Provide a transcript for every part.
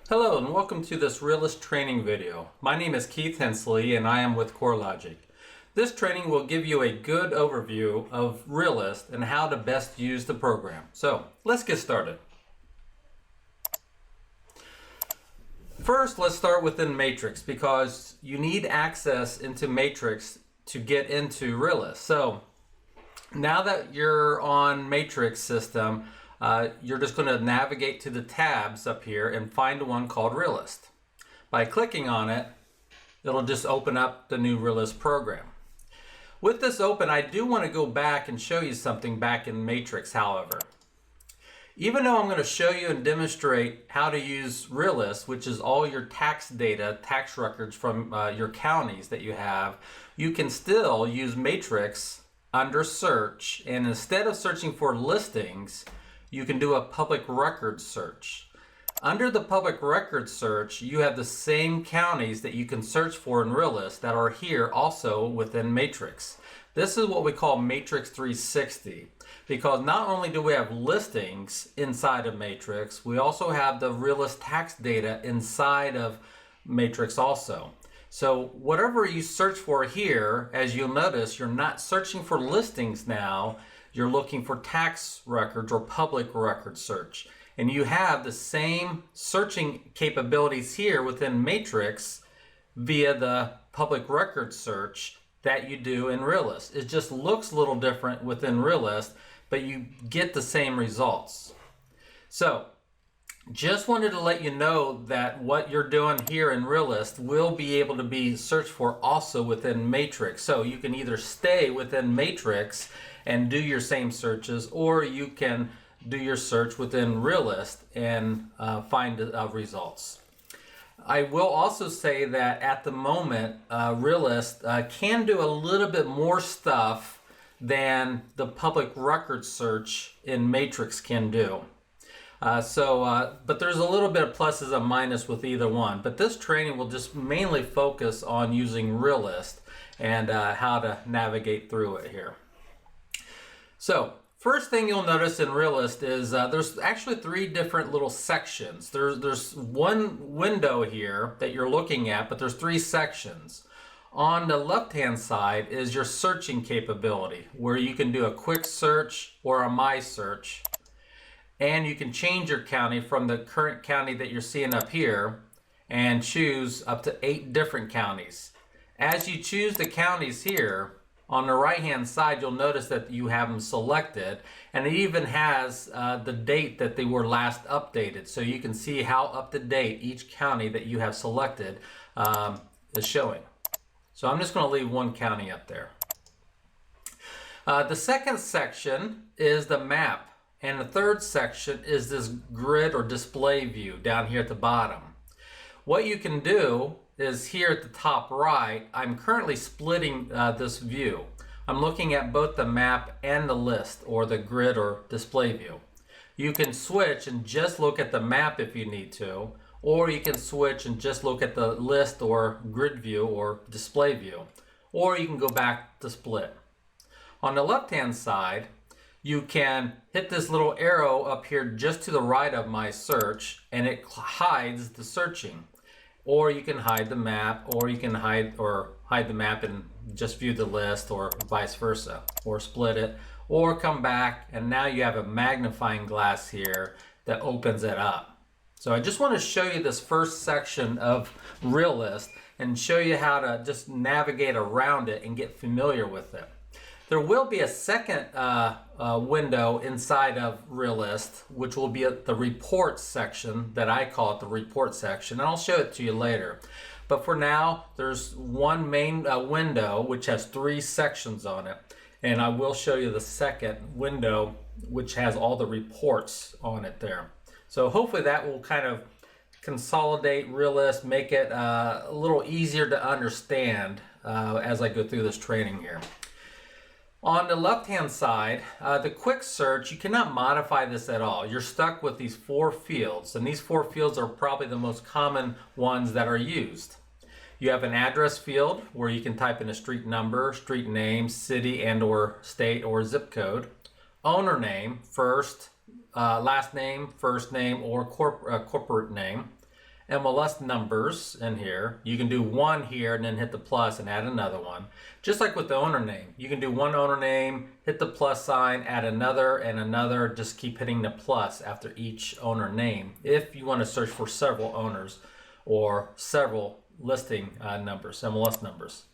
Hello and welcome to this Realist training video. My name is Keith Hensley and I am with CoreLogic. This training will give you a good overview of Realist and how to best use the program. So let's get started. First, let's start within Matrix because you need access into Matrix to get into Realist. So now that you're on Matrix system, you're just going to navigate to the tabs up here and find one called Realist. By clicking on it, it'll just open up the new Realist program. With this open, I do want to go back and show you something back in Matrix, however. Even though I'm going to show you and demonstrate how to use Realist, which is all your tax data, tax records from your counties that you have, you can still use Matrix under search, and instead of searching for listings, you can do a public records search. Under the public records search, you have the same counties that you can search for in Realist that are here also within Matrix. This is what we call Matrix 360, because not only do we have listings inside of Matrix, we also have the Realist tax data inside of Matrix also. So whatever you search for here, as you'll notice, you're not searching for listings now. You're looking for tax records or public record search. And you have the same searching capabilities here within Matrix via the public record search that you do in Realist. It just looks a little different within Realist, but you get the same results. So just wanted to let you know that what you're doing here in Realist will be able to be searched for also within Matrix. So you can either stay within Matrix and do your same searches, or you can do your search within Realist and find results. I will also say that at the moment, Realist can do a little bit more stuff than the public record search in Matrix can do. But there's a little bit of pluses and minuses with either one. But this training will just mainly focus on using Realist and how to navigate through it here. So first thing you'll notice in Realist is there's actually three different little sections. There's one window here that you're looking at, but there's three sections. On the left-hand side is your searching capability, where you can do a quick search or a my search. And you can change your county from the current county that you're seeing up here and choose up to 8 different counties. As you choose the counties here, on the right hand side, you'll notice that you have them selected, and it even has the date that they were last updated. So you can see how up to date each county that you have selected is showing. So I'm just going to leave one county up there. The second section is the map. And the third section is this grid or display view down here at the bottom. What you can do is here at the top right, I'm currently splitting this view. I'm looking at both the map and the list or the grid or display view. You can switch and just look at the map if you need to, or you can switch and just look at the list or grid view or display view, or you can go back to split. On the left hand side, you can hit this little arrow up here just to the right of my search, and it hides the searching. Or you can hide the map, or you can hide the map and just view the list, or vice versa, or split it, or come back, and now you have a magnifying glass here that opens it up. So I just want to show you this first section of Realist and show you how to just navigate around it and get familiar with it. There will be a second window inside of Realist, which will be the report section that I call it the report section, and I'll show it to you later. But for now, there's one main window which has 3 sections on it, and I will show you the second window which has all the reports on it there. So hopefully that will kind of consolidate Realist, make it a little easier to understand as I go through this training here. On the left-hand side, the quick search, you cannot modify this at all. You're stuck with these 4 fields, and these 4 fields are probably the most common ones that are used. You have an address field where you can type in a street number, street name, city and or state or zip code. Owner name, first, last name, first name, or corporate name. MLS numbers in here. You can do one here and then hit the plus and add another one. Just like with the owner name, you can do one owner name, hit the plus sign, add another and another, just keep hitting the plus after each owner name if you want to search for several owners or several listing numbers, MLS numbers.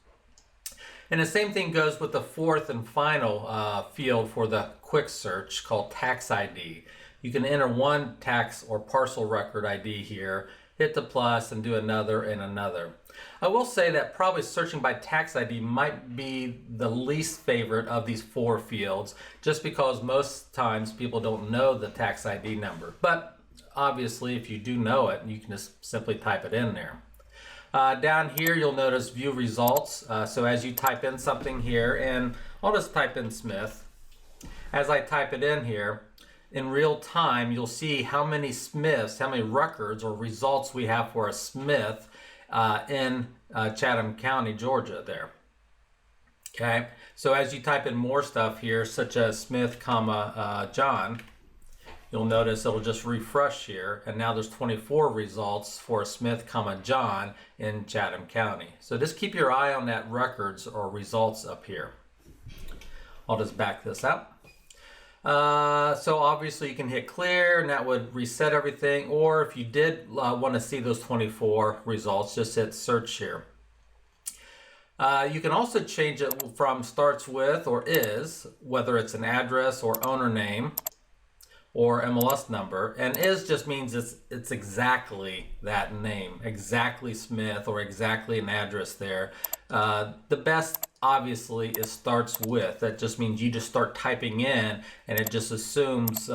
And the same thing goes with the fourth and final field for the quick search called tax ID. You can enter one tax or parcel record ID here, hit the plus and do another and another. I will say that probably searching by tax ID might be the least favorite of these four fields, just because most times people don't know the tax ID number. But obviously if you do know it, you can just simply type it in there. Down here you'll notice view results. So as you type in something here, and I'll just type in Smith. As I type it in here, in real time you'll see how many Smiths, how many records or results we have for a Smith in Chatham County, Georgia there. Okay, so as you type in more stuff here, such as Smith, John, you'll notice it'll just refresh here, and now there's 24 results for Smith, John in Chatham County. So just keep your eye on that records or results up here. I'll just back this up. So obviously you can hit clear and that would reset everything, or if you did want to see those 24 results, just hit search here. You can also change it from starts with or is, whether it's an address or owner name or MLS number, and is just means it's exactly that name, exactly Smith or exactly an address there. The best obviously is starts with. That just means you just start typing in and it just assumes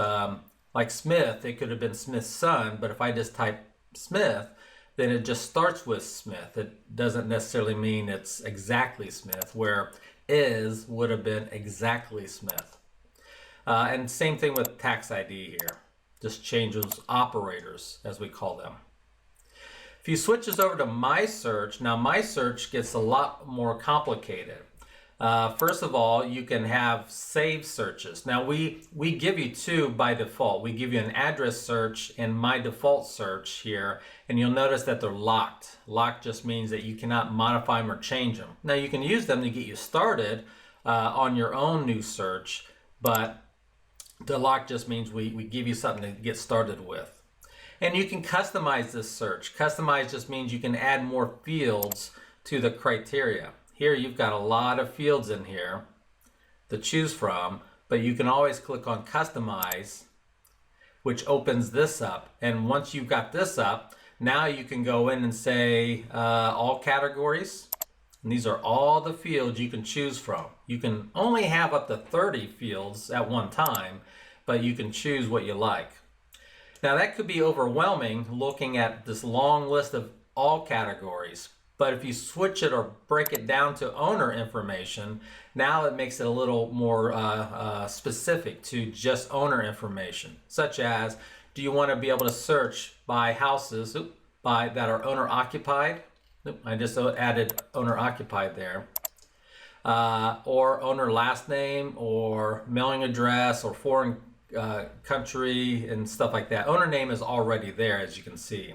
like Smith, it could have been Smith's son, but if I just type Smith, then it just starts with Smith. It doesn't necessarily mean it's exactly Smith, where is would have been exactly Smith. And same thing with tax ID here. Just change those operators, as we call them. If you switch this over to My Search, now My Search gets a lot more complicated. First of all, you can have saved searches. Now we give you two by default. We give you an address search and My Default Search here, and you'll notice that they're locked. Locked just means that you cannot modify them or change them. Now you can use them to get you started on your own new search, but the lock just means we give you something to get started with. And you can customize this search. Customize just means you can add more fields to the criteria. Here you've got a lot of fields in here to choose from, but you can always click on Customize, which opens this up. And once you've got this up, now you can go in and say all categories. And these are all the fields you can choose from. You can only have up to 30 fields at one time, but you can choose what you like. Now that could be overwhelming looking at this long list of all categories, but if you switch it or break it down to owner information, now it makes it a little more specific to just owner information, such as, do you want to be able to search by houses that are owner occupied? I just added owner occupied there. Or owner last name or mailing address or foreign country and stuff like that. Owner name is already there, as you can see.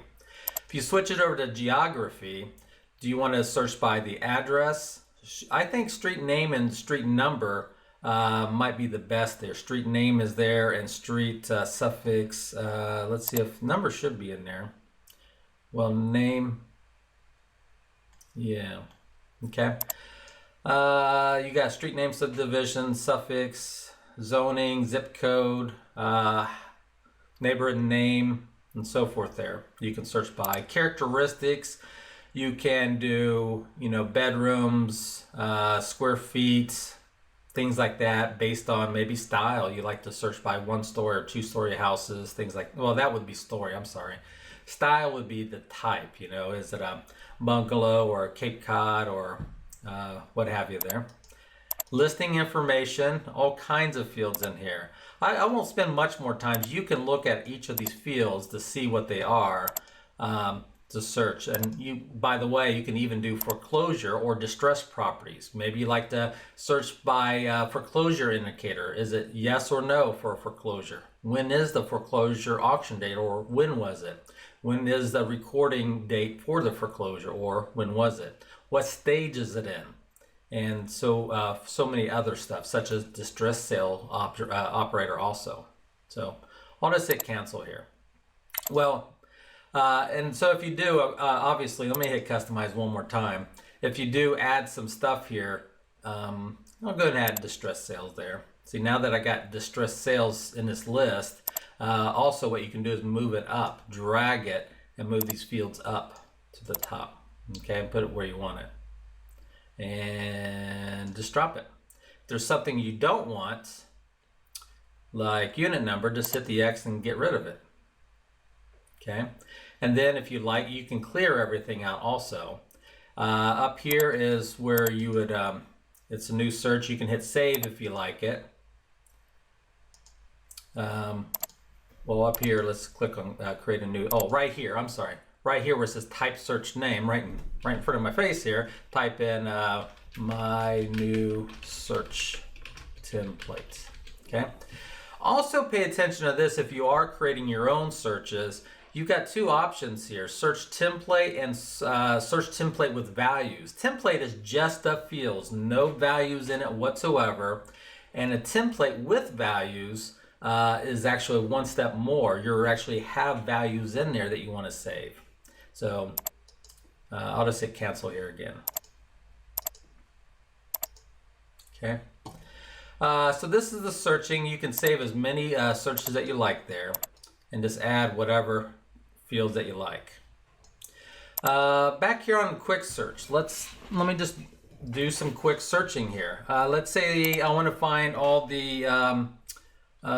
If you switch it over to geography, do you want to search by the address? I think street name and street number might be the best there. Street name is there and street suffix. Let's see if number should be in there. Well, name. Yeah. Okay. You got street name, subdivision, suffix, zoning, zip code, neighborhood name, and so forth there. You can search by characteristics. You can do, bedrooms, square feet, things like that, based on maybe style. You like to search by 1-story or 2-story houses, things like, well, that would be story, I'm sorry. Style would be the type, is it a bungalow or a Cape Cod or what have you there. Listing information, all kinds of fields in here. I won't spend much more time. You can look at each of these fields to see what they are. to search. And you, by the way, you can even do foreclosure or distressed properties. Maybe you like to search by foreclosure indicator. Is it yes or no for a foreclosure? When is the foreclosure auction date, or when was it? When is the recording date for the foreclosure, or when was it? What stage is it in? And so so many other stuff, such as distress sale operator also. So I'll just hit cancel here. Well, and so if you do, obviously, let me hit customize one more time. If you do add some stuff here, I'll go ahead and add distress sales there. See, now that I got distress sales in this list, also what you can do is move it up, drag it, and move these fields up to the top. Okay, and put it where you want it. And just drop it. If there's something you don't want, like unit number, just hit the X and get rid of it. Okay, and then if you like, you can clear everything out also. Up here is where you would, it's a new search. You can hit save if you like it. Well, up here, let's click on create a new, oh, right here, I'm sorry. Right here where it says type search name, right in front of my face here, type in my new search template, okay? Also pay attention to this if you are creating your own searches. You've got two options here, search template and search template with values. Template is just the fields, no values in it whatsoever. And a template with values is actually one step more. You actually have values in there that you want to save. So I'll just hit cancel here again. Okay. So this is the searching. You can save as many searches that you like there and just add whatever fields that you like. Back here on quick search, let me just do some quick searching here. Let's say I want to find all the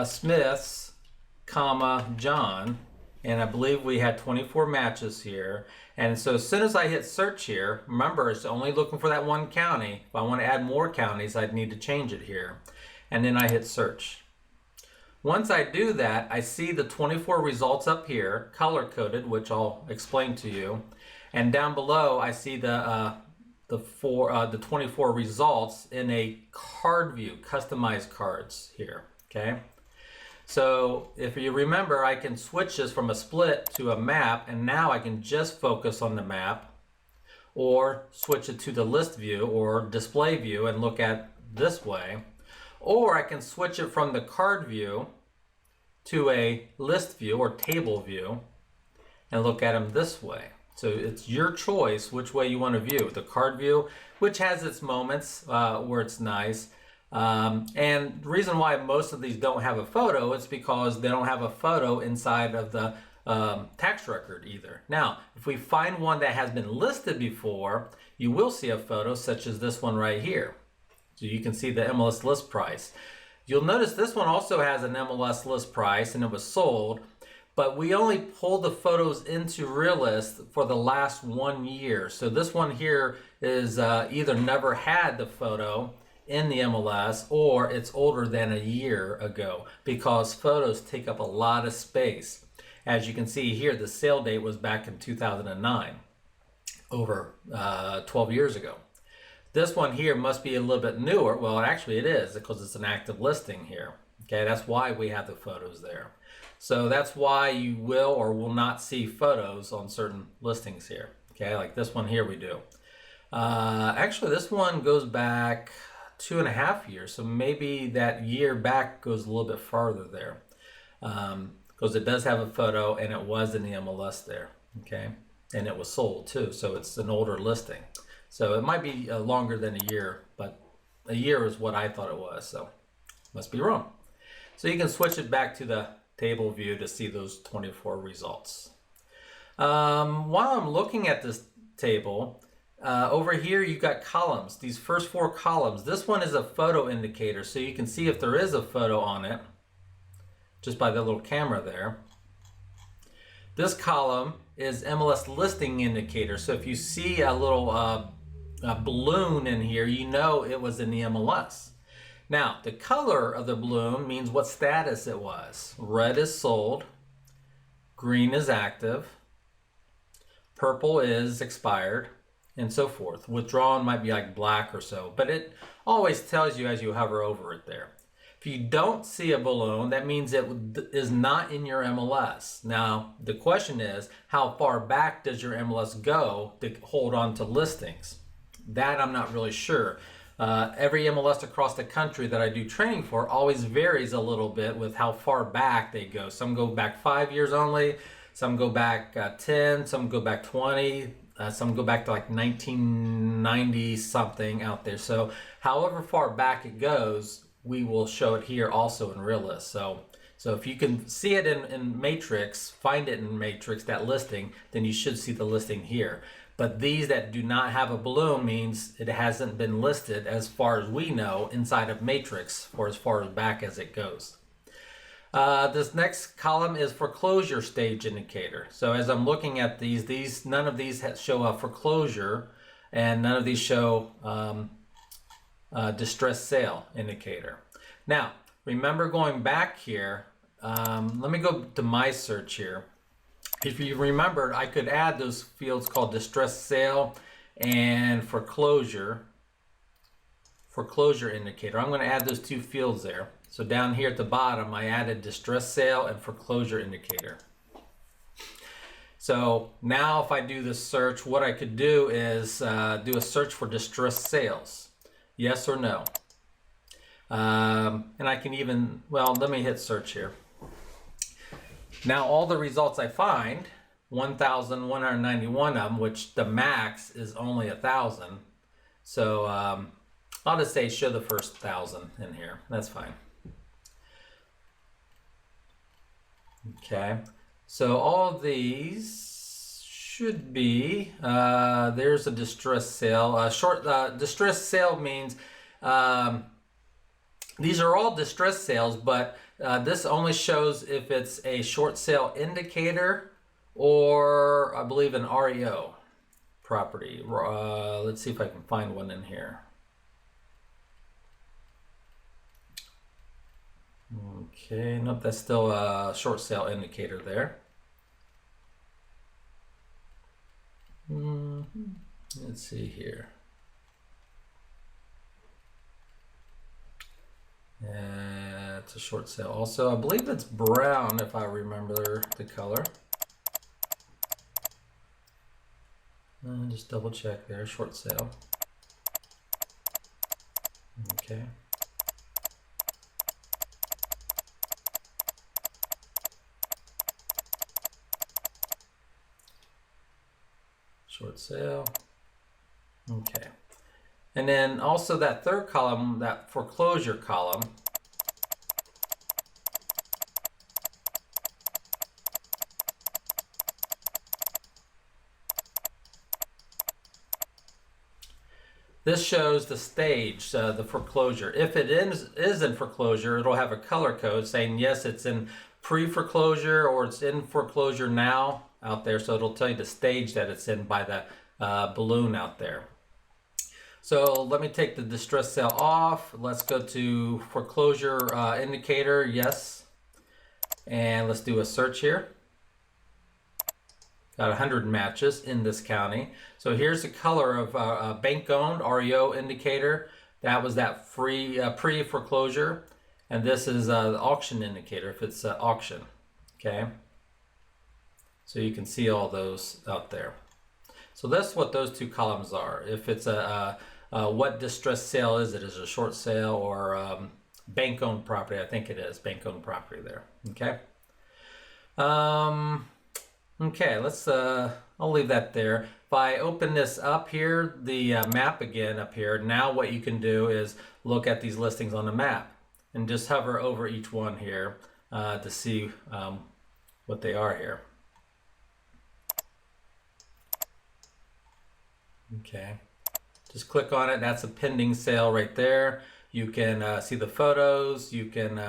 Smiths, comma, John, and I believe we had 24 matches here. And so as soon as I hit search here, remember it's only looking for that one county. If I want to add more counties, I'd need to change it here. And then I hit search. Once I do that, I see the 24 results up here, color coded, which I'll explain to you. And down below, I see the 24 results in a card view, customized cards here. Okay. So if you remember, I can switch this from a split to a map, and now I can just focus on the map, or switch it to the list view or display view and look at this way. Or I can switch it from the card view to a list view or table view and look at them this way. So it's your choice which way you want to view. The card view, which has its moments where it's nice. And the reason why most of these don't have a photo is because they don't have a photo inside of the tax record either. Now, if we find one that has been listed before, you will see a photo such as this one right here. So you can see the MLS list price. You'll notice this one also has an MLS list price and it was sold, but we only pulled the photos into Realist for the last 1 year. So this one here is either never had the photo in the MLS or it's older than a year ago, because photos take up a lot of space. As you can see here, the sale date was back in 2009, over 12 years ago. This one here must be a little bit newer. Well, actually it is, because it's an active listing here. Okay, that's why we have the photos there. So that's why you will or will not see photos on certain listings here. Okay, like this one here we do. Actually, this one goes back 2.5 years, so maybe that year back goes a little bit farther there, because it does have a photo and it was in the MLS there. Okay, and it was sold too, so it's an older listing. So it might be longer than a year, but a year is what I thought it was, so must be wrong. So you can switch it back to the table view to see those 24 results. While I'm looking at this table, over here you've got columns, these first 4 columns. This one is a photo indicator, so you can see if there is a photo on it just by the little camera there. This column is MLS listing indicator, so if you see a little a balloon in here, you know it was in the MLS. Now, the color of the balloon means what status it was. Red is sold, green is active, Purple is expired, and so forth. Withdrawn might be like black or so, but it always tells you as you hover over it there. If you don't see a balloon, that means it is not in your MLS. Now, the question is, how far back does your MLS go to hold on to listings? That I'm not really sure. Every MLS across the country that I do training for always varies a little bit with how far back they go. Some go back 5 years only, some go back 10, some go back 20, some go back to like 1990 something out there. So however far back it goes, we will show it here also in Realist. So if you can see it in Matrix, find it in Matrix, that listing, then you should see the listing here. But these that do not have a balloon means it hasn't been listed as far as we know inside of Matrix for as far as back as it goes. This next column is foreclosure stage indicator. So as I'm looking at these none of these show a foreclosure, and none of these show distressed sale indicator. Now, remember going back here, let me go to my search here. If you remembered, I could add those fields called distressed sale and foreclosure indicator. I'm going to add those two fields there. So down here at the bottom, I added distressed sale and foreclosure indicator. So now if I do this search, what I could do is do a search for distressed sales. Yes or no. And I can even, well, let me hit search here. Now all the results I find, 1,191 of them, which the max is only 1,000. So I'll just say show the first 1,000 in here. That's fine. Okay, so all of these should be, there's a distressed sale. Distressed sale means these are all distressed sales, but this only shows if it's a short sale indicator or I believe an REO property. Let's see if I can find one in here. Okay, nope, that's still a short sale indicator there. Let's see here. It's a short sale also. I believe it's brown if I remember the color. Just double check there, short sale. Okay. Short sale. Okay. And then also that third column, that foreclosure column, this shows the stage, the foreclosure. If it is in foreclosure, it'll have a color code saying yes, it's in pre-foreclosure or it's in foreclosure now out there. So it'll tell you the stage that it's in by the balloon out there. So let me take the distress sale off. Let's go to foreclosure indicator, yes. And let's do a search here. Got 100 matches in this county. So here's the color of bank-owned REO indicator. That was that free pre-foreclosure. And this is the auction indicator if it's auction, okay? So you can see all those out there. So that's what those two columns are. If it's what distressed sale is it? Is it a short sale or bank-owned property? I think it is bank-owned property there. Okay. Okay. Let's. I'll leave that there. If I open this up here, the map again up here. Now what you can do is look at these listings on the map and just hover over each one here to see what they are here. Okay. Just click on it. That's a pending sale right there. You can see the photos. You can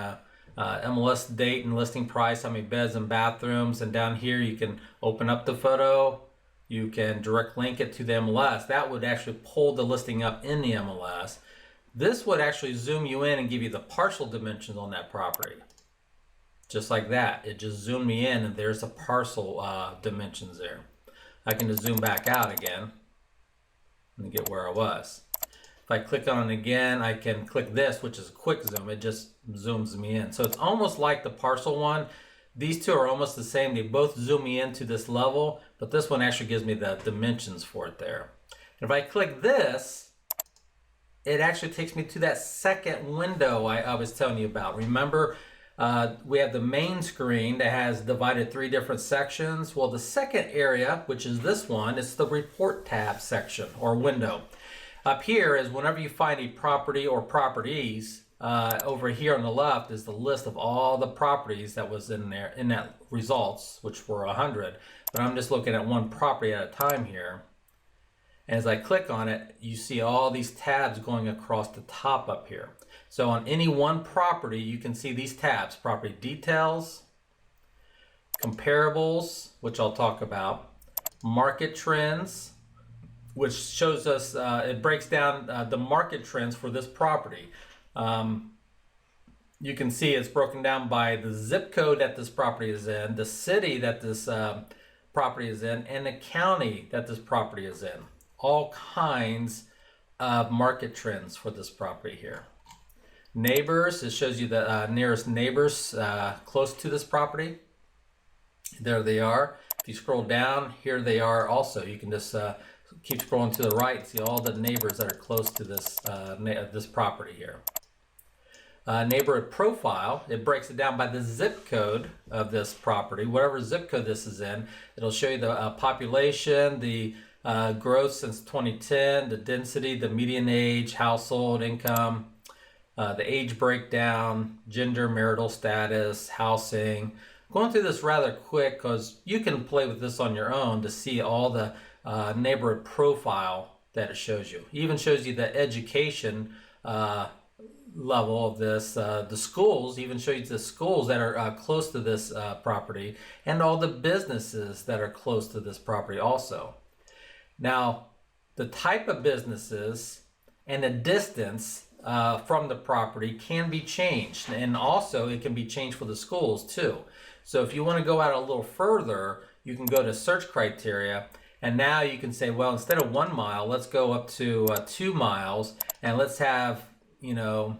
MLS date and listing price, how many beds and bathrooms. And down here you can open up the photo. You can direct link it to the MLS. That would actually pull the listing up in the MLS. This would actually zoom you in and give you the parcel dimensions on that property. Just like that. It just zoomed me in and there's the parcel dimensions there. I can just zoom back out again and get where I was. If I click on it again, I can click this, which is a quick zoom. It just zooms me in. So it's almost like the parcel one. These two are almost the same. They both zoom me into this level, but this one actually gives me the dimensions for it there. And if I click this, it actually takes me to that second window I was telling you about. Remember, we have the main screen that has divided 3 different sections. Well, the second area, which is this one, is the report tab section or window. Up here is whenever you find a property or properties, over here on the left is the list of all the properties that was in there in that results, which were 100. But I'm just looking at one property at a time here. And as I click on it, you see all these tabs going across the top up here. So on any one property, you can see these tabs: property details, comparables, which I'll talk about, market trends, which shows us, it breaks down the market trends for this property. You can see it's broken down by the zip code that this property is in, the city that this property is in, and the county that this property is in. All kinds of market trends for this property here. Neighbors, it shows you the nearest neighbors close to this property. There they are. If you scroll down, here they are also. You can just keep scrolling to the right and see all the neighbors that are close to this, this property here. Neighborhood profile, it breaks it down by the zip code of this property. Whatever zip code this is in, it'll show you the population, the growth since 2010, the density, the median age, household income, the age breakdown, gender, marital status, housing. Going through this rather quick because you can play with this on your own to see all the neighborhood profile that it shows you. It even shows you the education level of this. The schools, even show you the schools that are close to this property, and all the businesses that are close to this property also. Now, the type of businesses and the distance from the property can be changed, and also it can be changed for the schools too. So if you want to go out a little further, you can go to search criteria, and now you can say, well, instead of 1 mile, let's go up to 2 miles, and let's have, you know,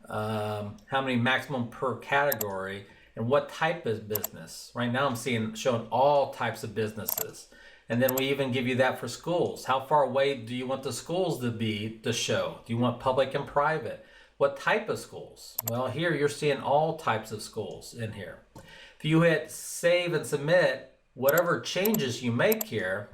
how many maximum per category and what type of business. Right now I'm showing all types of businesses. And then we even give you that for schools. How far away do you want the schools to be to show? Do you want public and private? What type of schools? Well, here you're seeing all types of schools in here. If you hit save and submit, whatever changes you make here,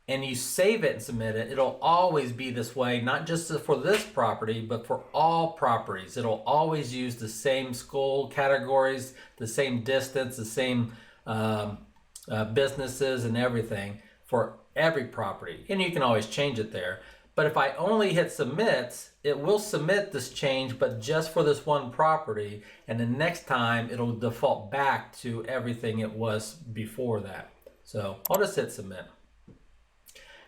and you save it and submit it, it'll always be this way, not just for this property, but for all properties. It'll always use the same school categories, the same distance, the same businesses and everything for every property. And you can always change it there. But if I only hit submit, it will submit this change, but just for this one property. And the next time it'll default back to everything it was before that. So I'll just hit submit.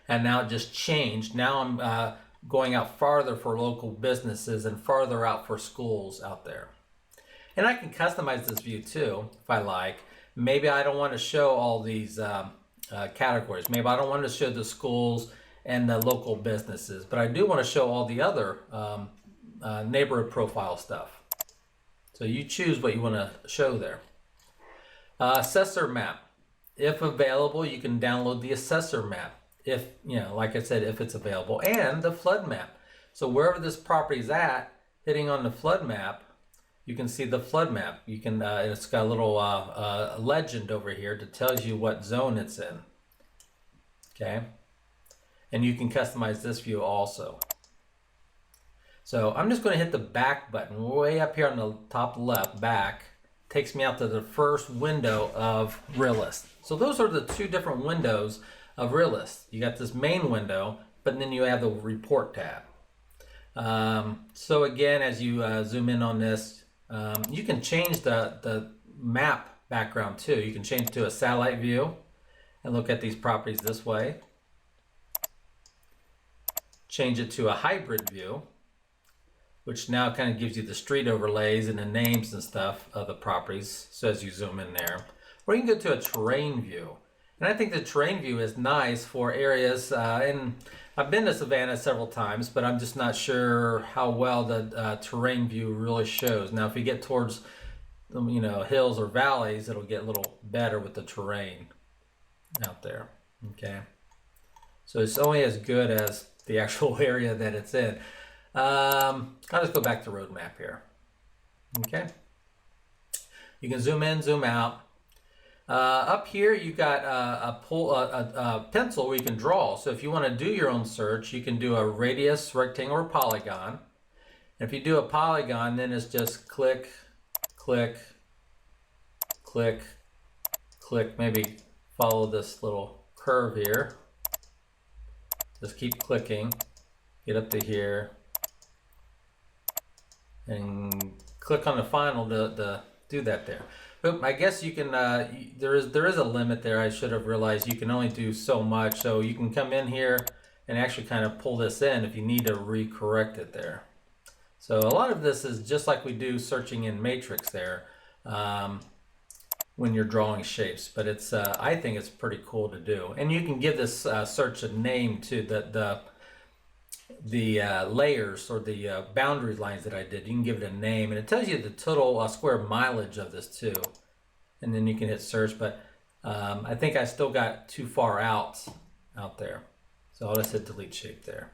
And now it just changed. Now I'm going out farther for local businesses and farther out for schools out there. And I can customize this view too, if I like. Maybe I don't want to show all these categories. Maybe I don't want to show the schools and the local businesses, but I do want to show all the other neighborhood profile stuff. So you choose what you want to show there. Assessor map. If available, you can download the assessor map. If, you know, like I said, if it's available, and the flood map. So wherever this property is at, hitting on the flood map, you can see the flood map. You can, it's got a little legend over here that tells you what zone it's in. Okay. And you can customize this view also. So I'm just going to hit the back button way up here on the top left, back. Takes me out to the first window of Realist. So those are the 2 different windows of Realist. You got this main window, but then you have the report tab. So again, as you zoom in on this, you can change the map background too. You can change to a satellite view and look at these properties this way. Change it to a hybrid view, which now kind of gives you the street overlays and the names and stuff of the properties. So as you zoom in there, or you can go to a terrain view. And I think the terrain view is nice for areas, and I've been to Savannah several times, but I'm just not sure how well the terrain view really shows. Now, if you get towards, hills or valleys, it'll get a little better with the terrain out there. Okay, so it's only as good as the actual area that it's in. I'll just go back to road map here. Okay, you can zoom in, zoom out. Up here, you got a pencil where you can draw. So if you want to do your own search, you can do a radius, rectangle, or polygon. And if you do a polygon, then it's just click, click, click, click. Maybe follow this little curve here. Just keep clicking. Get up to here. And click on the final to do that there. But I guess you can, there is a limit there. I should have realized you can only do so much. So you can come in here and actually kind of pull this in if you need to recorrect it there. So a lot of this is just like we do searching in Matrix there when you're drawing shapes. But it's, I think it's pretty cool to do. And you can give this search a name to the layers or the boundary lines that I did. You can give it a name, and it tells you the total square mileage of this too. And then you can hit search, but I think I still got too far out there. So I'll just hit delete shape there.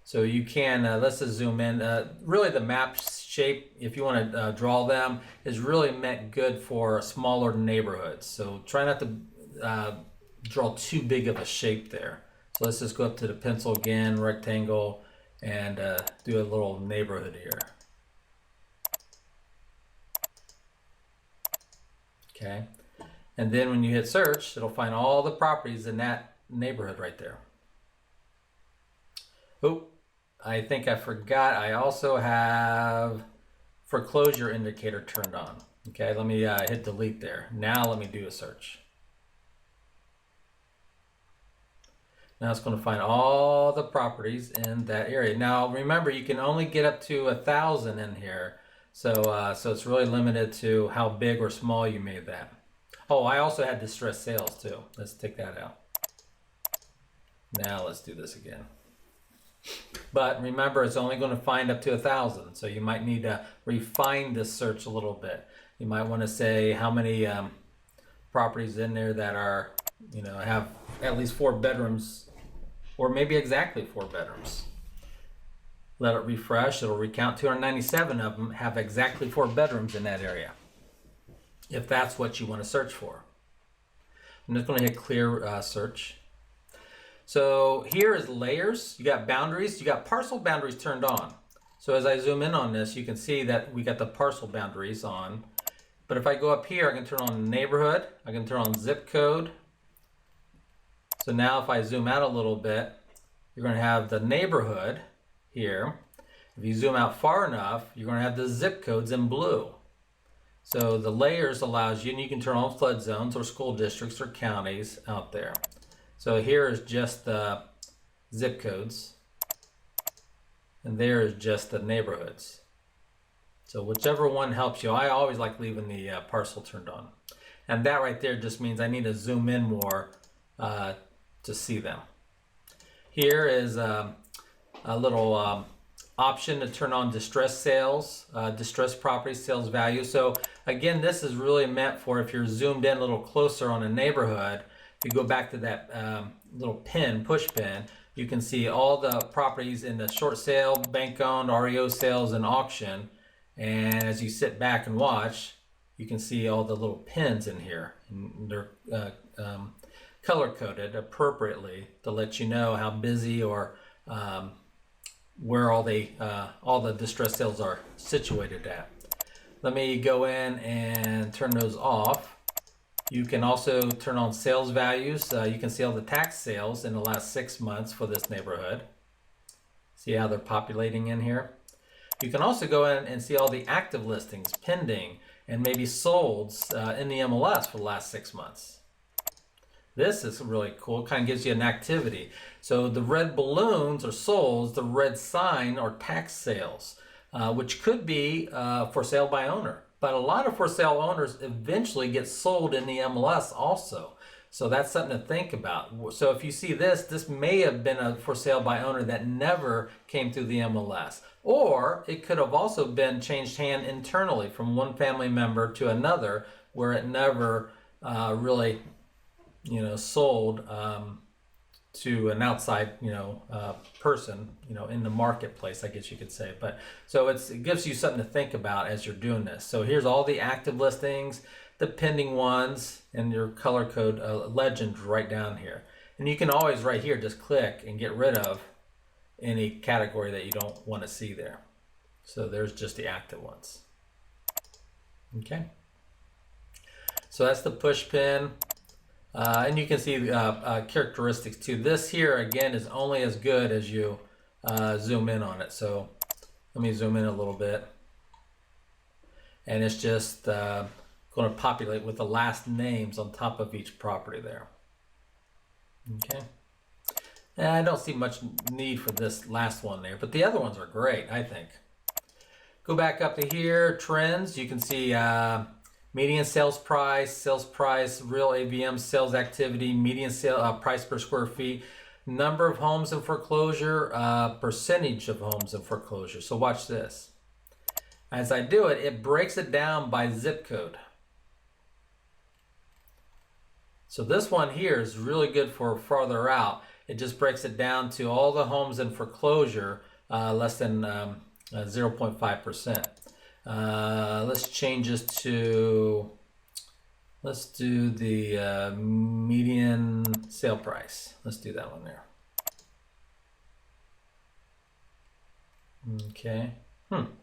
So you can, let's just zoom in. Really the map shape, if you want to draw them, is really meant good for smaller neighborhoods. So try not to draw too big of a shape there. So let's just go up to the pencil again, rectangle, and do a little neighborhood here. Okay, and then when you hit search, it'll find all the properties in that neighborhood right there. Oh, I think I forgot. I also have foreclosure indicator turned on. Okay, let me hit delete there. Now let me do a search. Now it's going to find all the properties in that area. Now remember, you can only get up to 1,000 in here. So it's really limited to how big or small you made that. Oh, I also had distressed sales too. Let's take that out. Now let's do this again. But remember, it's only going to find up to 1,000. So you might need to refine this search a little bit. You might want to say how many properties in there that are, have at least 4 bedrooms, or maybe exactly 4 bedrooms. Let it refresh. It'll recount 297 of them have exactly 4 bedrooms in that area, if that's what you want to search for. I'm just going to hit clear search. So here is layers. You got boundaries. You got parcel boundaries turned on. So as I zoom in on this, you can see that we got the parcel boundaries on. But if I go up here, I can turn on neighborhood. I can turn on zip code. So now if I zoom out a little bit, you're going to have the neighborhood here. If you zoom out far enough, you're going to have the zip codes in blue. So the layers allows you, and you can turn on flood zones or school districts or counties out there. So here is just the zip codes, and there is just the neighborhoods. So whichever one helps you. I always like leaving the parcel turned on. And that right there just means I need to zoom in more to see them. Here is a little option to turn on distress sales, distress property sales value. So again, this is really meant for if you're zoomed in a little closer on a neighborhood. If you go back to that little pin, push pin, you can see all the properties in the short sale, bank owned, REO sales, and auction. And as you sit back and watch, you can see all the little pins in here. And they're color coded appropriately to let you know how busy or where all the distress sales are situated at. Let me go in and turn those off. You can also turn on sales values. You can see all the tax sales in the last 6 months for this neighborhood. See how they're populating in here? You can also go in and see all the active listings, pending, and maybe solds in the MLS for the last 6 months. This is really cool. It kind of gives you an activity. So the red balloons are solds, the red sign are tax sales, which could be for sale by owner. But a lot of for sale owners eventually get sold in the MLS also. So that's something to think about. So if you see this, this may have been a for sale by owner that never came through the MLS. Or it could have also been changed hand internally from one family member to another where it never really, sold to an outside, person, in the marketplace, I guess you could say. But so it gives you something to think about as you're doing this. So here's all the active listings, the pending ones, and your color code legend right down here. And you can always right here just click and get rid of any category that you don't want to see there. So there's just the active ones. Okay. So that's the push pin. And you can see characteristics too. This here again is only as good as you zoom in on it. So let me zoom in a little bit. And it's just going to populate with the last names on top of each property there. Okay. And I don't see much need for this last one there, but the other ones are great, I think. Go back up to here, trends. You can see median sales price, real AVM sales activity, median sale price per square feet, number of homes in foreclosure, percentage of homes in foreclosure. So watch this. As I do it, it breaks it down by zip code. So this one here is really good for farther out. It just breaks it down to all the homes in foreclosure, less than 0.5%. Let's change this to, let's do the median sale price. Let's do that one there. Okay.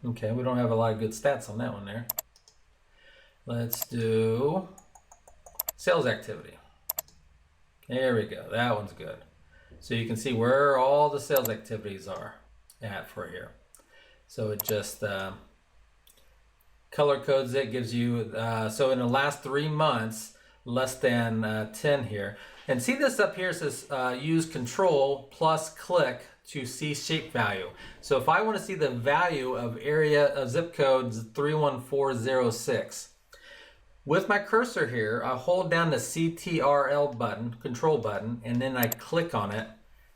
Okay, we don't have a lot of good stats on that one there. Let's do sales activity. There we go. That one's good. So you can see where all the sales activities are at for here. So it just color codes it, gives you, so in the last 3 months, less than 10 here. And see this up here says use control plus click to see shape value. So if I want to see the value of area zip code 31406, with my cursor here, I hold down the CTRL button, control button, and then I click on it,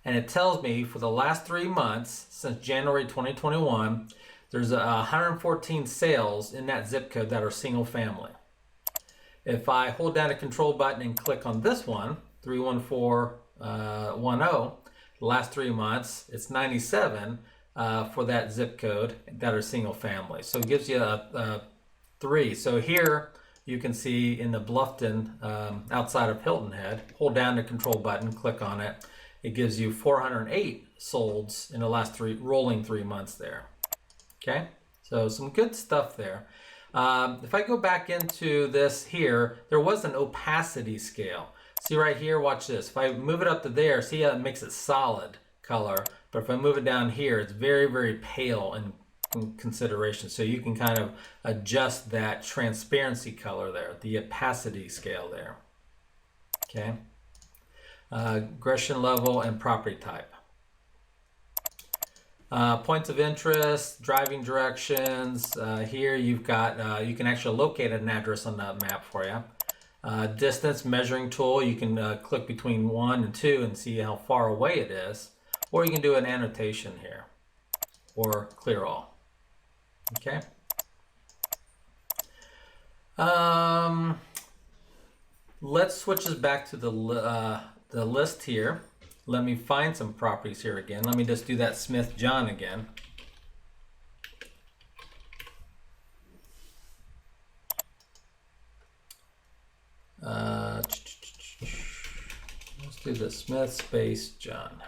and it tells me for the last 3 months since January 2021, there's 114 sales in that zip code that are single family. If I hold down the control button and click on this one, 31410, the last 3 months, it's 97 for that zip code that are single family. So it gives you a 3. So here you can see in the Bluffton outside of Hilton Head, hold down the control button, click on it. It gives you 408 solds in the last rolling 3 months there. Okay, so some good stuff there. If I go back into this here, there was an opacity scale. See right here, watch this. If I move it up to there, see how it makes it solid color. But if I move it down here, it's very, very pale in consideration. So you can kind of adjust that transparency color there, the opacity scale there. Okay. Aggression level and property type. Points of interest, driving directions. Here you've got, you can actually locate an address on the map for you. Distance measuring tool, you can click between 1 and 2 and see how far away it is. Or you can do an annotation here, or clear all. Okay. Let's switch this back to the list here. Let me find some properties here again. Let me just do that Smith John again. Let's do the Smith space John.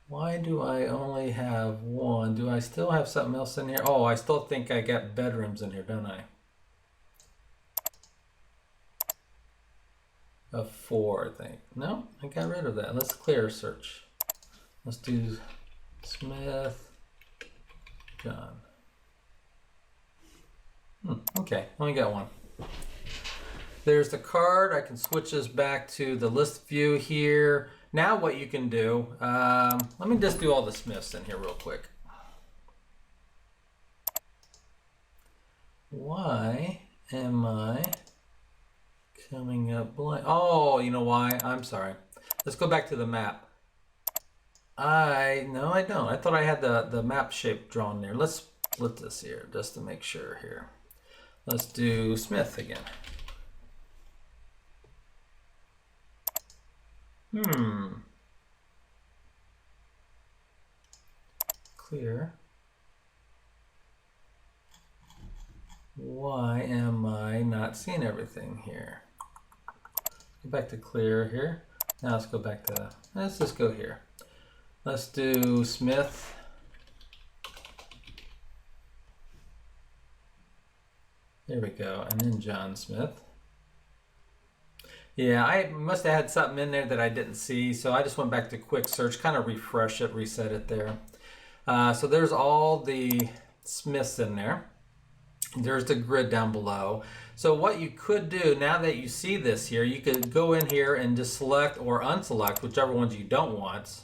Why do I only have one? Do I still have something else in here? Oh, I still think I got bedrooms in here, don't I? Of 4, I think. No, I got rid of that. Let's clear search. Let's do Smith John. Okay, only got one. There's the card. I can switch this back to the list view here. Now what you can do, let me just do all the Smiths in here real quick. Why am I coming up blank? Oh, you know why? I'm sorry. Let's go back to the map. No, I don't. I thought I had the map shape drawn there. Let's split this here just to make sure here. Let's do Smith again. Clear. Why am I not seeing everything here? Go back to clear here. Now let's go back to, let's just go here. Let's do Smith. There we go, and then John Smith. Yeah, I must have had something in there that I didn't see, so I just went back to quick search, kind of refresh it, reset it there. So there's all the Smiths in there. There's the grid down below. So what you could do, now that you see this here, you could go in here and just select or unselect whichever ones you don't want.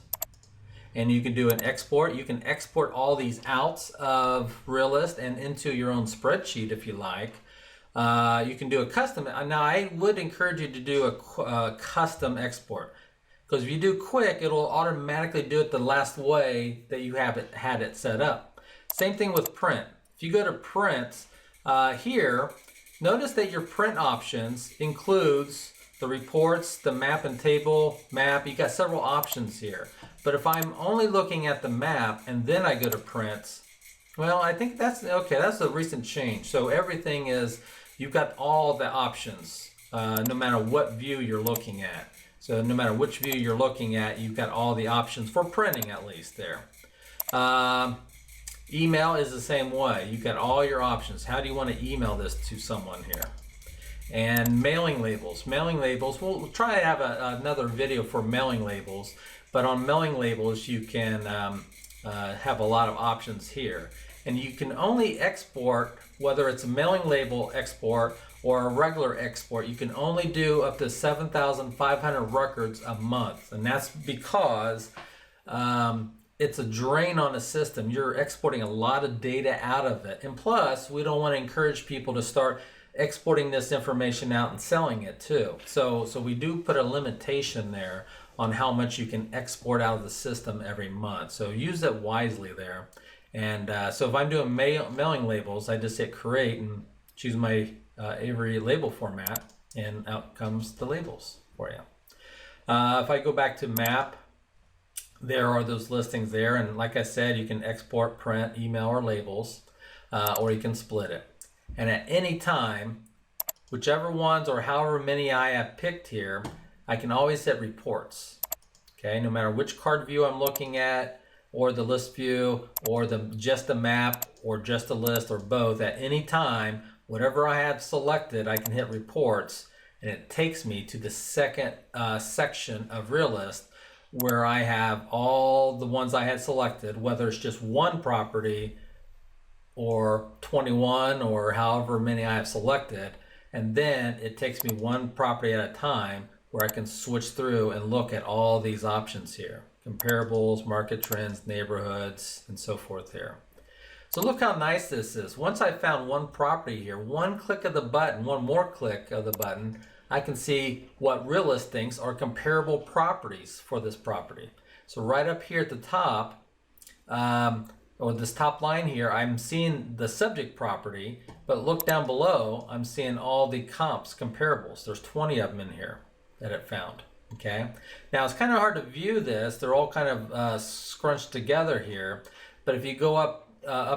And you can do an export. You can export all these out of Realist and into your own spreadsheet if you like. You can do a custom. Now I would encourage you to do a custom export, because if you do quick, it'll automatically do it the last way that you have it had it set up. Same thing with print. If you go to print here, notice that your print options includes the reports, the map and table map. You got several options here. But if I'm only looking at the map and then I go to print, well, I think that's okay. That's a recent change. So everything is, you've got all the options, no matter what view you're looking at. So no matter which view you're looking at, you've got all the options for printing at least there. Email is the same way. You've got all your options. How do you want to email this to someone here? And mailing labels. Mailing labels, we'll try to have another video for mailing labels. But on mailing labels, you can have a lot of options here. And you can only export, whether it's a mailing label export or a regular export, you can only do up to 7,500 records a month. And that's because it's a drain on the system. You're exporting a lot of data out of it. And plus, we don't want to encourage people to start exporting this information out and selling it too. So we do put a limitation there on how much you can export out of the system every month. So use it wisely there. And so if I'm doing mailing labels, I just hit create and choose my Avery label format, and out comes the labels for you. If I go back to map, there are those listings there. And like I said, you can export, print, email, or labels, or you can split it. And at any time, whichever ones or however many I have picked here, I can always hit reports. Okay, no matter which card view I'm looking at, or the list view, or just the map, or just the list, or both, at any time, whatever I have selected, I can hit reports, and it takes me to the second section of Realist, where I have all the ones I had selected, whether it's just one property or 21 or however many I have selected. And then it takes me one property at a time where I can switch through and look at all these options here. Comparables, market trends, neighborhoods, and so forth here. So look how nice this is. Once I found one property here, one click of the button, one more click of the button, I can see what Realist thinks are comparable properties for this property. So right up here at the top, or this top line here, I'm seeing the subject property, but look down below, I'm seeing all the comps, comparables. There's 20 of them in here that it found, okay? Now it's kind of hard to view this. They're all kind of scrunched together here, but if you go up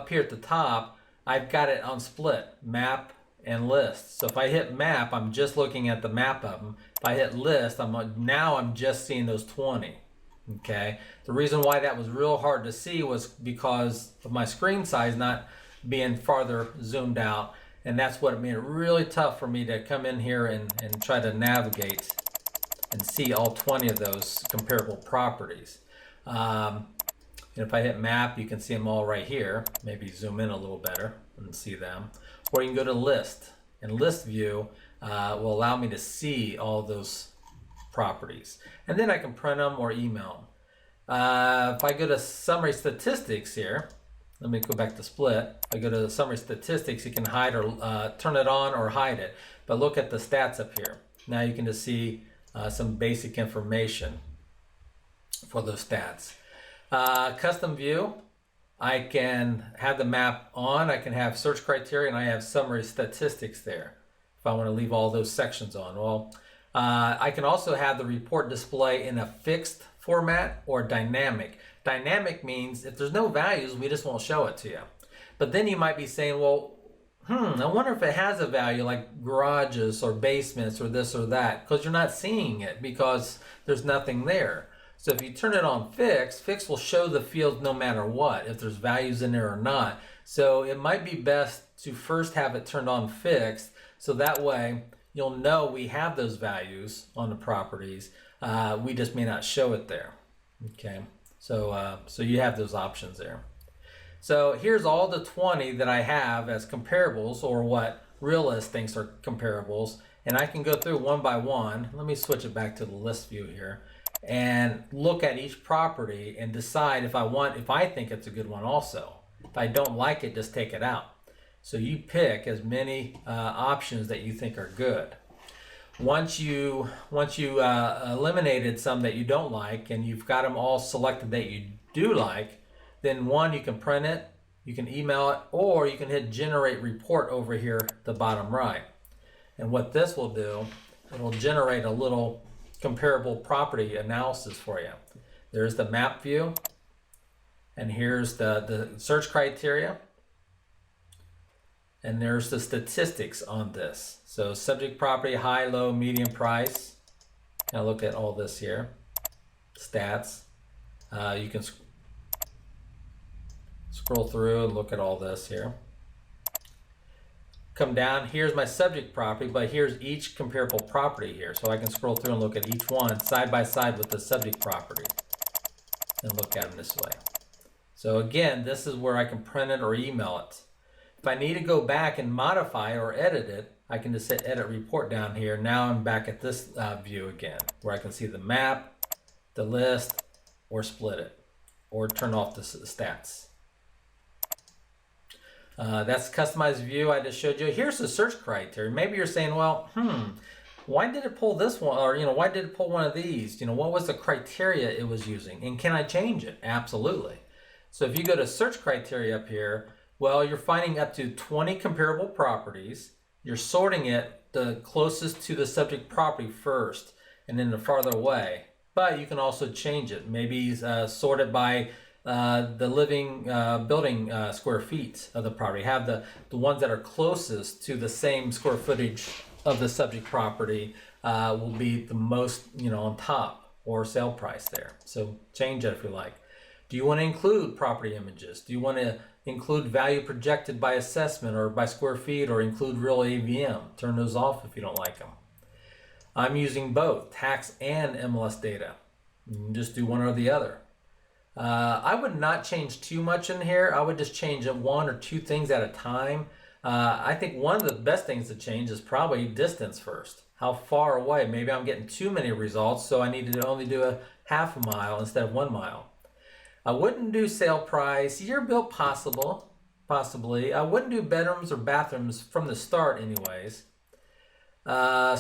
here at the top, I've got it on split, map and list. So if I hit map, I'm just looking at the map of them. If I hit list, now I'm just seeing those 20. Okay. The reason why that was real hard to see was because of my screen size not being farther zoomed out, and that's what made it really tough for me to come in here and try to navigate and see all 20 of those comparable properties. And if I hit map, you can see them all right here. Maybe zoom in a little better and see them. Or you can go to list, and list view will allow me to see all those properties. And then I can print them or email them. If I go to summary statistics here, let me go back to split. I go to the summary statistics, you can hide or turn it on or hide it. But look at the stats up here. Now you can just see some basic information for those stats. Custom view, I can have the map on, I can have search criteria, and I have summary statistics there if I want to leave all those sections on. Well, I can also have the report display in a fixed format or dynamic. Dynamic means if there's no values, we just won't show it to you. But then you might be saying, well, I wonder if it has a value like garages or basements or this or that, because you're not seeing it because there's nothing there. So if you turn it on fixed, fixed will show the fields no matter what, if there's values in there or not. So it might be best to first have it turned on fixed, so that way you'll know we have those values on the properties. We just may not show it there. Okay, so you have those options there. So here's all the 20 that I have as comparables, or what Realist thinks are comparables, and I can go through one by one. Let me switch it back to the list view here and look at each property and decide if I think it's a good one also. If I don't like it, just take it out. So you pick as many options that you think are good. Once you eliminated some that you don't like and you've got them all selected that you do like, then one, you can print it, you can email it, or you can hit generate report over here at the bottom right. And what this will do, it'll generate a little comparable property analysis for you. There's the map view, and here's the search criteria, and there's the statistics on this. So subject property, high, low, medium price. Now look at all this here, stats. You can scroll through and look at all this here. Come down, here's my subject property, but here's each comparable property here. So I can scroll through and look at each one side by side with the subject property and look at them this way. So again, this is where I can print it or email it. If I need to go back and modify or edit it, I can just hit edit report down here. Now I'm back at this view again, where I can see the map, the list, or split it, or turn off the stats. That's customized view I just showed you. Here's the search criteria. Maybe you're saying, well, why did it pull this one? Or, why did it pull one of these? What was the criteria it was using? And can I change it? Absolutely. So if you go to search criteria up here, well, you're finding up to 20 comparable properties. You're sorting it the closest to the subject property first, and then the farther away. But you can also change it. Maybe sort it by the living building square feet of the property. Have the ones that are closest to the same square footage of the subject property will be the most, on top, or sale price there. So change it if you like. Do you want to include property images? Do you want to include value projected by assessment or by square feet, or include real AVM? Turn those off if you don't like them. I'm using both tax and MLS data. You can just do one or the other. I would not change too much in here. I would just change one or two things at a time. I think one of the best things to change is probably distance first. How far away? Maybe I'm getting too many results, so I need to only do a half a mile instead of 1 mile. I wouldn't do sale price, year built possibly. I wouldn't do bedrooms or bathrooms from the start anyways.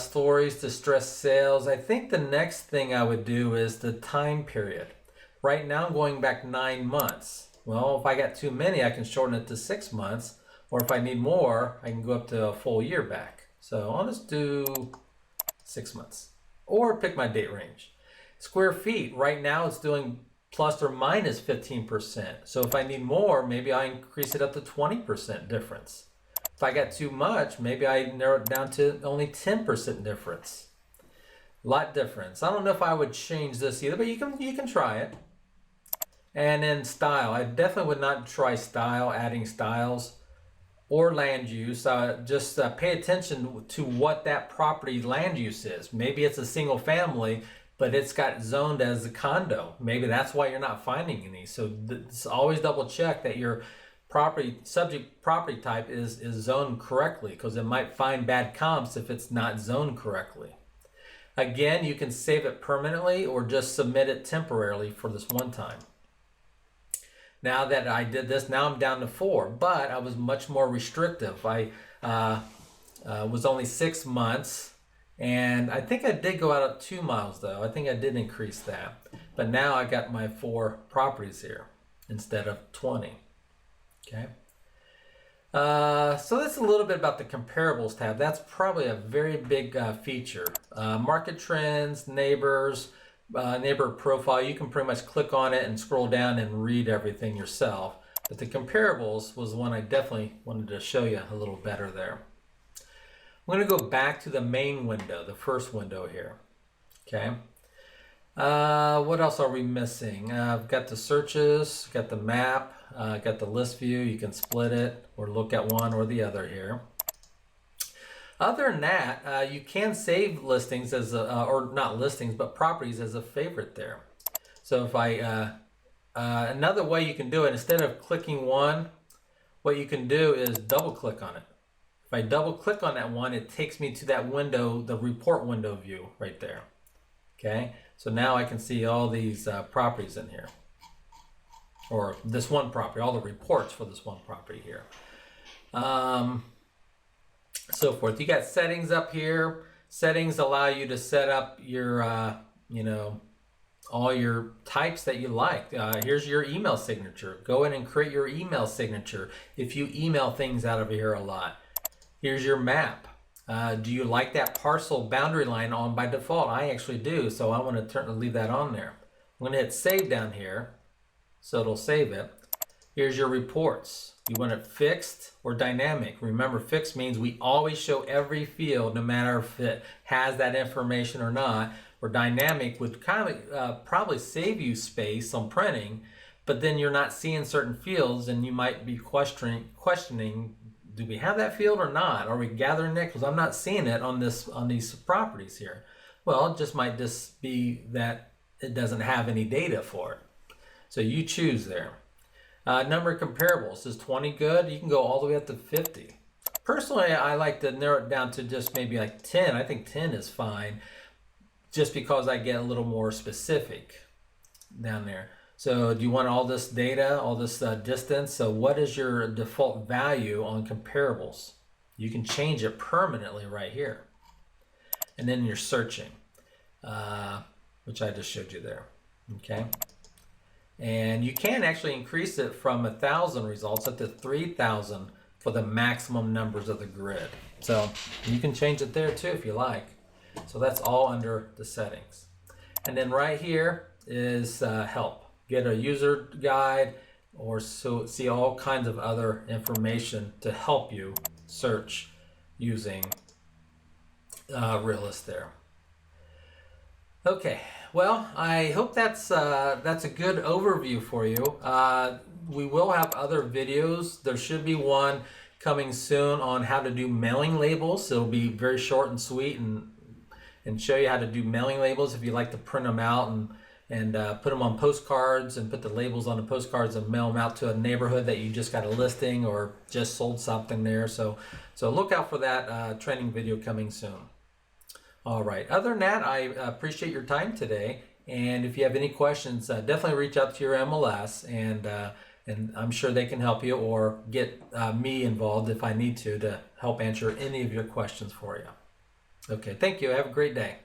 Stories, distressed sales. I think the next thing I would do is the time period. Right now I'm going back 9 months. Well, if I got too many, I can shorten it to 6 months. Or if I need more, I can go up to a full year back. So I'll just do 6 months. Or pick my date range. Square feet, right now it's doing plus or minus 15%. So if I need more, maybe I increase it up to 20% difference. If I got too much, maybe I narrow it down to only 10% difference. Lot difference. I don't know if I would change this either, but you can try it. And then style. I definitely would not try style, adding styles, or land use. Just pay attention to what that property land use is. Maybe it's a single family, but it's got zoned as a condo. Maybe that's why you're not finding any. So always double check that your subject property type is zoned correctly, because it might find bad comps if it's not zoned correctly. Again, you can save it permanently or just submit it temporarily for this one time. Now that I did this, now I'm down to 4, but I was much more restrictive. I was only 6 months, and I think I did go out at 2 miles though. I think I did increase that, but now I got my 4 properties here instead of 20. Okay. So that's a little bit about the comparables tab. That's probably a very big feature. Market trends, neighbors, neighbor profile. You can pretty much click on it and scroll down and read everything yourself. But the comparables was one I definitely wanted to show you a little better there. I'm going to go back to the main window, the first window here. Okay. What else are we missing? I've got the searches, got the map, got the list view. You can split it or look at one or the other here. Other than that, you can save listings as a, or not listings, but properties as a favorite there. So if I, another way you can do it, instead of clicking one, what you can do is double click on it. If I double click on that one, it takes me to that window, the report window view right there. Okay, so now I can see all these properties in here, or this one property, all the reports for this one property here. So forth. You got settings up here. Settings allow you to set up your, you know, all your types that you like. Here's your email signature. Go in and create your email signature if you email things out of here a lot. Here's your map. Do you like that parcel boundary line on by default? I actually do, so I want to leave that on there. I'm going to hit save down here, so it'll save it. Here's your reports. You want it fixed or dynamic. Remember, fixed means we always show every field, no matter if it has that information or not. Or dynamic would kind of probably save you space on printing, but then you're not seeing certain fields, and you might be questioning, do we have that field or not? Are we gathering it? Because I'm not seeing it on these properties here. Well, it just might just be that it doesn't have any data for it. So you choose there. Number of comparables, is 20 good? You can go all the way up to 50. Personally, I like to narrow it down to just maybe like 10. I think 10 is fine, just because I get a little more specific down there. So do you want all this data, all this distance? So what is your default value on comparables? You can change it permanently right here. And then you're searching, which I just showed you there. Okay. And you can actually increase it from 1,000 results up to 3,000 for the maximum numbers of the grid. So you can change it there too if you like. So that's all under the settings. And then right here is help. Get a user guide, or so see all kinds of other information to help you search using Realist there. Okay, well, I hope that's a good overview for you. We will have other videos. There should be one coming soon on how to do mailing labels. It'll be very short and sweet, and show you how to do mailing labels if you like to print them out and put them on postcards and put the labels on the postcards and mail them out to a neighborhood that you just got a listing or just sold something there. So look out for that training video coming soon. All right. Other than that, I appreciate your time today. And if you have any questions, definitely reach out to your MLS, and I'm sure they can help you, or get me involved if I need to help answer any of your questions for you. Okay. Thank you. Have a great day.